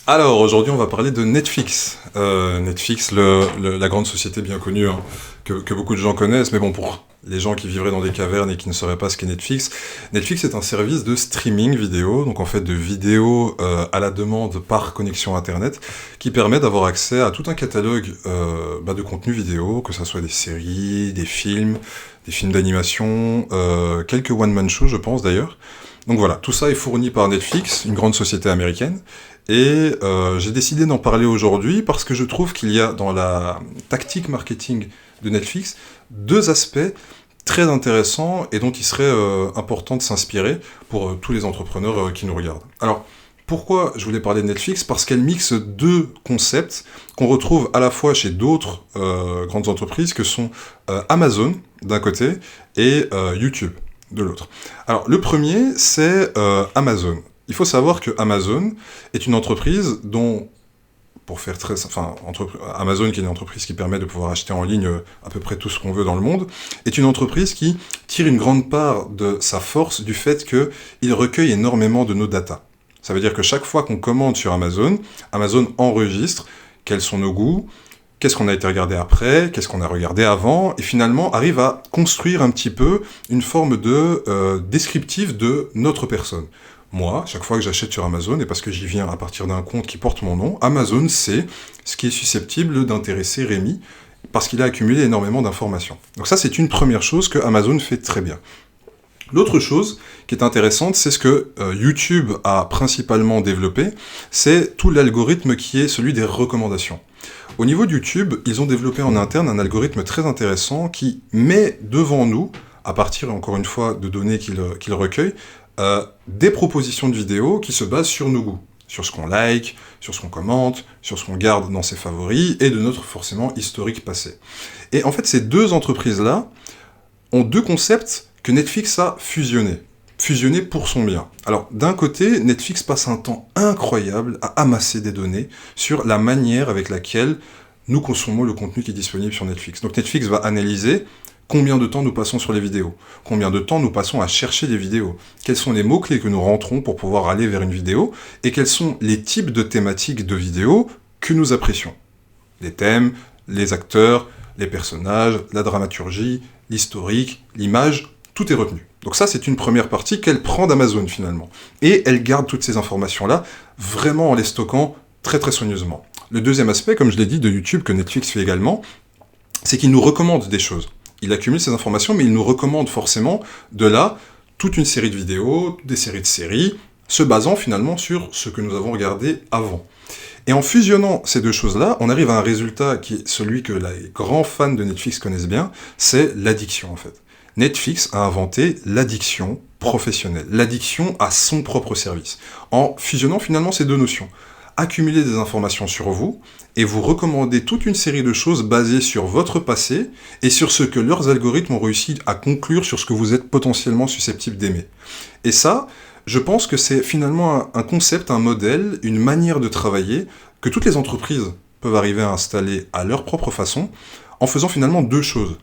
Alors, aujourd'hui, on va parler de Netflix. Netflix, la grande société bien connue, hein, que beaucoup de gens connaissent, mais bon, pour les gens qui vivraient dans des cavernes et qui ne sauraient pas ce qu'est Netflix, Netflix est un service de streaming vidéo, donc en fait de vidéos à la demande par connexion Internet, qui permet d'avoir accès à tout un catalogue de contenu vidéo, que ce soit des séries, des films d'animation, quelques one-man shows, je pense d'ailleurs. Donc voilà, tout ça est fourni par Netflix, une grande société américaine. Et j'ai décidé d'en parler aujourd'hui parce que je trouve qu'il y a dans la tactique marketing de Netflix deux aspects très intéressants et dont il serait important de s'inspirer pour tous les entrepreneurs qui nous regardent. Alors, pourquoi je voulais parler de Netflix? Parce qu'elle mixe deux concepts qu'on retrouve à la fois chez d'autres grandes entreprises que sont Amazon d'un côté et YouTube de l'autre. Alors, le premier, c'est Amazon. Il faut savoir que Amazon est une entreprise dont, pour faire très, enfin, Amazon qui est une entreprise qui permet de pouvoir acheter en ligne à peu près tout ce qu'on veut dans le monde, est une entreprise qui tire une grande part de sa force du fait qu'il recueille énormément de nos datas. Ça veut dire que chaque fois qu'on commande sur Amazon, Amazon enregistre quels sont nos goûts, qu'est-ce qu'on a été regardé après, qu'est-ce qu'on a regardé avant, et finalement arrive à construire un petit peu une forme de descriptif de notre personne. Moi, chaque fois que j'achète sur Amazon, et parce que j'y viens à partir d'un compte qui porte mon nom, Amazon sait ce qui est susceptible d'intéresser Rémi, parce qu'il a accumulé énormément d'informations. Donc ça, c'est une première chose que Amazon fait très bien. L'autre chose qui est intéressante, c'est ce que YouTube a principalement développé, c'est tout l'algorithme qui est celui des recommandations. Au niveau de YouTube, ils ont développé en interne un algorithme très intéressant qui met devant nous, à partir encore une fois de données qu'il recueille, des propositions de vidéos qui se basent sur nos goûts, sur ce qu'on like, sur ce qu'on commente, sur ce qu'on garde dans ses favoris, et de notre forcément historique passé. Et en fait, ces deux entreprises-là ont deux concepts que Netflix a fusionnés pour son bien. Alors, d'un côté, Netflix passe un temps incroyable à amasser des données sur la manière avec laquelle nous consommons le contenu qui est disponible sur Netflix. Donc Netflix va analyser combien de temps nous passons sur les vidéos, combien de temps nous passons à chercher des vidéos, quels sont les mots-clés que nous rentrons pour pouvoir aller vers une vidéo, et quels sont les types de thématiques de vidéos que nous apprécions. Les thèmes, les acteurs, les personnages, la dramaturgie, l'historique, l'image, tout est retenu. Donc ça, c'est une première partie qu'elle prend d'Amazon finalement. Et elle garde toutes ces informations-là, vraiment en les stockant très très soigneusement. Le deuxième aspect, comme je l'ai dit, de YouTube, que Netflix fait également, c'est qu'il nous recommande des choses. Il accumule ces informations, mais il nous recommande forcément de là toute une série de vidéos, des séries de séries, se basant finalement sur ce que nous avons regardé avant. Et en fusionnant ces deux choses-là, on arrive à un résultat qui est celui que les grands fans de Netflix connaissent bien, c'est l'addiction en fait. Netflix a inventé l'addiction professionnelle, l'addiction à son propre service, en fusionnant finalement ces deux notions. Accumuler des informations sur vous, et vous recommander toute une série de choses basées sur votre passé, et sur ce que leurs algorithmes ont réussi à conclure sur ce que vous êtes potentiellement susceptible d'aimer. Et ça, je pense que c'est finalement un concept, un modèle, une manière de travailler, que toutes les entreprises peuvent arriver à installer à leur propre façon, en faisant finalement deux choses.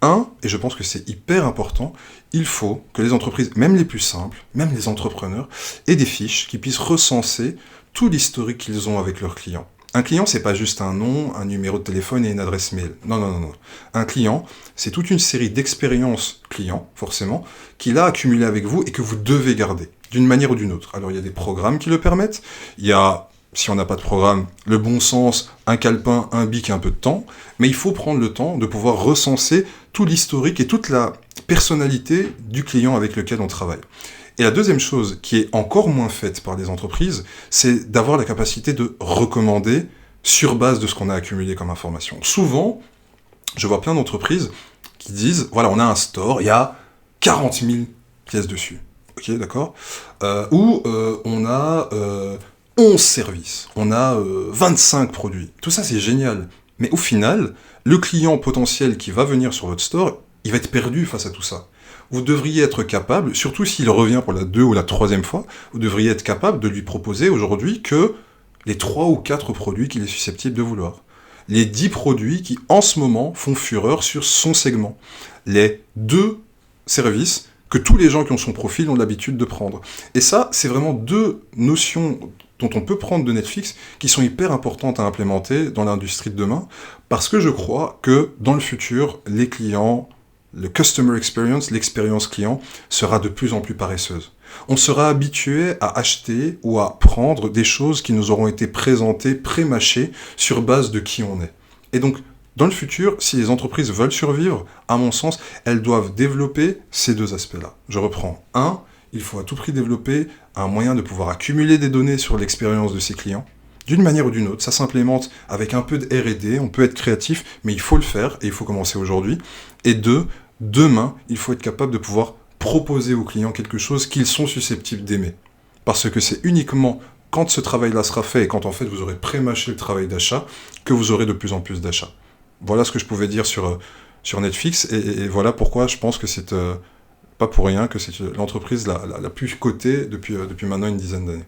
Un, et je pense que c'est hyper important, il faut que les entreprises, même les plus simples, même les entrepreneurs, aient des fiches qui puissent recenser tout l'historique qu'ils ont avec leurs clients. Un client, c'est pas juste un nom, un numéro de téléphone et une adresse mail. Non, non, non, non. Un client, c'est toute une série d'expériences clients, forcément, qu'il a accumulées avec vous et que vous devez garder, d'une manière ou d'une autre. Alors, il y a des programmes qui le permettent, il y a, si on n'a pas de programme, le bon sens, un calepin, un bic et un peu de temps, mais il faut prendre le temps de pouvoir recenser tout l'historique et toute la personnalité du client avec lequel on travaille. Et la deuxième chose, qui est encore moins faite par les entreprises, c'est d'avoir la capacité de recommander sur base de ce qu'on a accumulé comme information. Souvent, je vois plein d'entreprises qui disent, voilà, on a un store, il y a 40 000 pièces dessus. Ok, d'accord. Ou on a 11 services, on a 25 produits. Tout ça, c'est génial. Mais au final, le client potentiel qui va venir sur votre store, il va être perdu face à tout ça. Vous devriez être capable, surtout s'il revient pour la 2 ou la 3e fois, vous devriez être capable de lui proposer aujourd'hui que les 3 ou 4 produits qu'il est susceptible de vouloir. Les 10 produits qui, en ce moment, font fureur sur son segment. Les 2 services que tous les gens qui ont son profil ont l'habitude de prendre. Et ça, c'est vraiment deux notions dont on peut prendre de Netflix qui sont hyper importantes à implémenter dans l'industrie de demain, parce que je crois que dans le futur, les clients, le customer experience, l'expérience client, sera de plus en plus paresseuse. On sera habitué à acheter ou à prendre des choses qui nous auront été présentées, pré-mâchées, sur base de qui on est. Et donc, dans le futur, si les entreprises veulent survivre, à mon sens, elles doivent développer ces deux aspects-là. Je reprends. Un, il faut à tout prix développer un moyen de pouvoir accumuler des données sur l'expérience de ses clients. D'une manière ou d'une autre, ça s'implémente avec un peu de R&D, on peut être créatif, mais il faut le faire, et il faut commencer aujourd'hui. Et deux, demain, il faut être capable de pouvoir proposer aux clients quelque chose qu'ils sont susceptibles d'aimer. Parce que c'est uniquement quand ce travail-là sera fait, et quand en fait vous aurez pré-mâché le travail d'achat, que vous aurez de plus en plus d'achats. Voilà ce que je pouvais dire sur Netflix, et voilà pourquoi je pense que c'est pas pour rien que c'est l'entreprise la plus cotée depuis maintenant une dizaine d'années.